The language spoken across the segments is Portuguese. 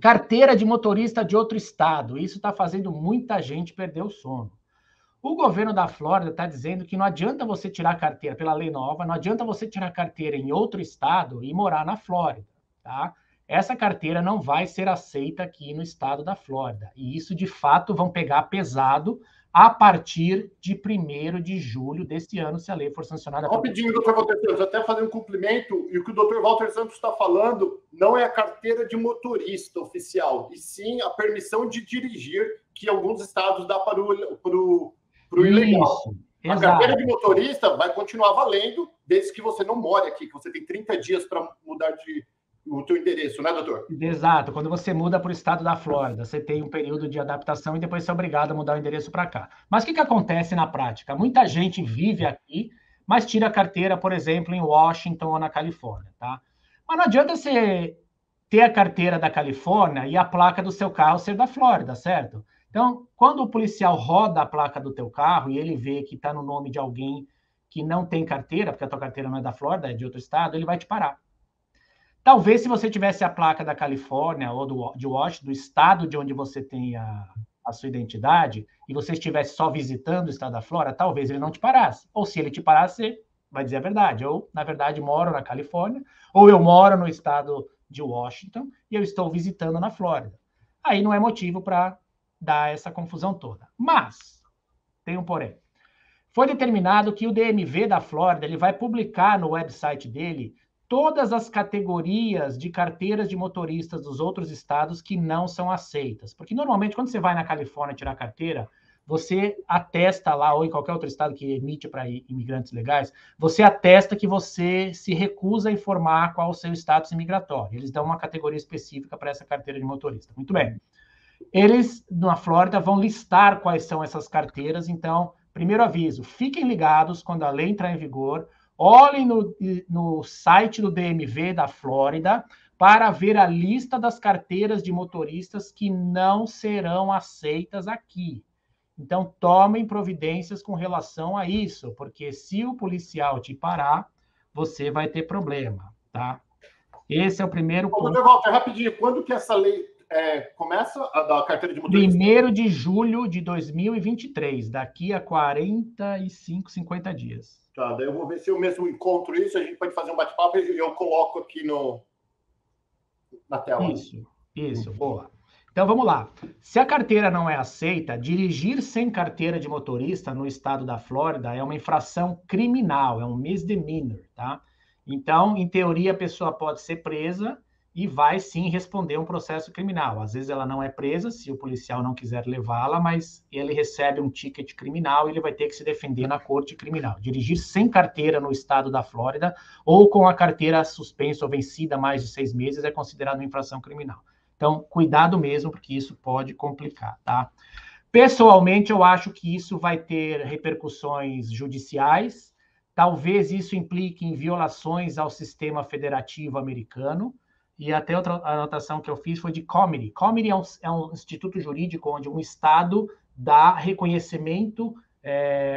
Carteira de motorista de outro estado. Isso está fazendo muita gente perder o sono. O governo da Flórida está dizendo que não adianta você tirar carteira, pela lei nova, não adianta você tirar carteira em outro estado e morar na Flórida, tá? Essa carteira não vai ser aceita aqui no estado da Flórida. E isso, de fato, vão pegar pesado a partir de 1º de julho deste ano, se a lei for sancionada. Rapidinho, doutor Walter Santos, até fazer um cumprimento, e o que o doutor Walter Santos está falando não é a carteira de motorista oficial, e sim a permissão de dirigir, que alguns estados dá para o ilegal. Isso, a carteira de motorista vai continuar valendo, desde que você não more aqui, que você tem 30 dias para mudar o teu endereço, né, doutor? Exato. Quando você muda para o estado da Flórida, você tem um período de adaptação e depois você é obrigado a mudar o endereço para cá. Mas o que acontece na prática? Muita gente vive aqui, mas tira a carteira, por exemplo, em Washington ou na Califórnia, tá? Mas não adianta você ter a carteira da Califórnia e a placa do seu carro ser da Flórida, certo? Então, quando o policial roda a placa do teu carro e ele vê que está no nome de alguém que não tem carteira, porque a tua carteira não é da Flórida, é de outro estado, ele vai te parar. Talvez se você tivesse a placa da Califórnia ou de Washington, do estado de onde você tem a sua identidade, e você estivesse só visitando o estado da Flórida, talvez ele não te parasse. Ou se ele te parasse, você vai dizer a verdade. Eu, na verdade, moro na Califórnia, ou eu moro no estado de Washington e eu estou visitando na Flórida. Aí não é motivo para dar essa confusão toda. Mas, tem um porém. Foi determinado que o DMV da Flórida ele vai publicar no website dele todas as categorias de carteiras de motoristas dos outros estados que não são aceitas. Porque, normalmente, quando você vai na Califórnia tirar carteira, você atesta lá, ou em qualquer outro estado que emite para imigrantes legais, você atesta que você se recusa a informar qual o seu status imigratório. Eles dão uma categoria específica para essa carteira de motorista. Muito bem. Eles, na Flórida, vão listar quais são essas carteiras. Então, primeiro aviso, fiquem ligados quando a lei entrar em vigor, olhem no site do DMV da Flórida para ver a lista das carteiras de motoristas que não serão aceitas aqui. Então, tomem providências com relação a isso, porque se o policial te parar, você vai ter problema, tá? Esse é o primeiro ponto. Doutor Walter, rapidinho, quando que essa lei começa a dar a carteira de motorista? 1º de julho de 2023, daqui a 45, 50 dias. Tá, daí eu vou ver se eu mesmo encontro isso, a gente pode fazer um bate-papo e eu coloco aqui na tela. Isso, boa. Então, vamos lá. Se a carteira não é aceita, dirigir sem carteira de motorista no estado da Flórida é uma infração criminal, é um misdemeanor, tá? Então, em teoria, a pessoa pode ser presa e vai, sim, responder um processo criminal. Às vezes ela não é presa, se o policial não quiser levá-la, mas ele recebe um ticket criminal e ele vai ter que se defender na corte criminal. Dirigir sem carteira no estado da Flórida ou com a carteira suspensa ou vencida há mais de 6 meses é considerado uma infração criminal. Então, cuidado mesmo, porque isso pode complicar, tá? Pessoalmente, eu acho que isso vai ter repercussões judiciais. Talvez isso implique em violações ao sistema federativo americano. E até outra anotação que eu fiz foi de comity. Comity é um instituto jurídico onde um estado dá reconhecimento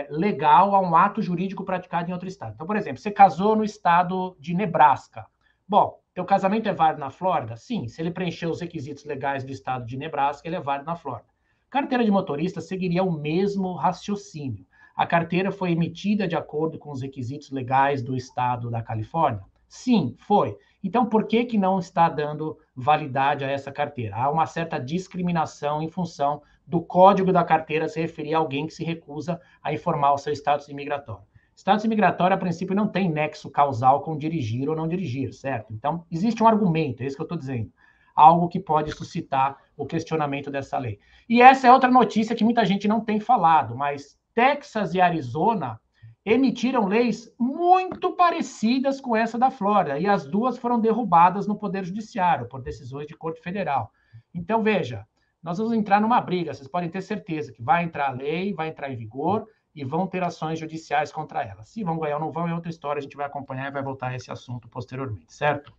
legal a um ato jurídico praticado em outro estado. Então, por exemplo, você casou no estado de Nebraska. Bom, teu casamento é válido na Flórida? Sim, se ele preencher os requisitos legais do estado de Nebraska, ele é válido na Flórida. Carteira de motorista seguiria o mesmo raciocínio. A carteira foi emitida de acordo com os requisitos legais do estado da Califórnia? Sim, foi. Então, por que não está dando validade a essa carteira? Há uma certa discriminação em função do código da carteira se referir a alguém que se recusa a informar o seu status imigratório. Status imigratório, a princípio, não tem nexo causal com dirigir ou não dirigir, certo? Então, existe um argumento, é isso que eu estou dizendo. Algo que pode suscitar o questionamento dessa lei. E essa é outra notícia que muita gente não tem falado, mas Texas e Arizona emitiram leis muito parecidas com essa da Flórida, e as duas foram derrubadas no Poder Judiciário, por decisões de Corte Federal. Então, veja, nós vamos entrar numa briga, vocês podem ter certeza que vai entrar a lei, vai entrar em vigor, e vão ter ações judiciais contra ela. Se vão ganhar ou não vão, é outra história, a gente vai acompanhar e vai voltar a esse assunto posteriormente, certo?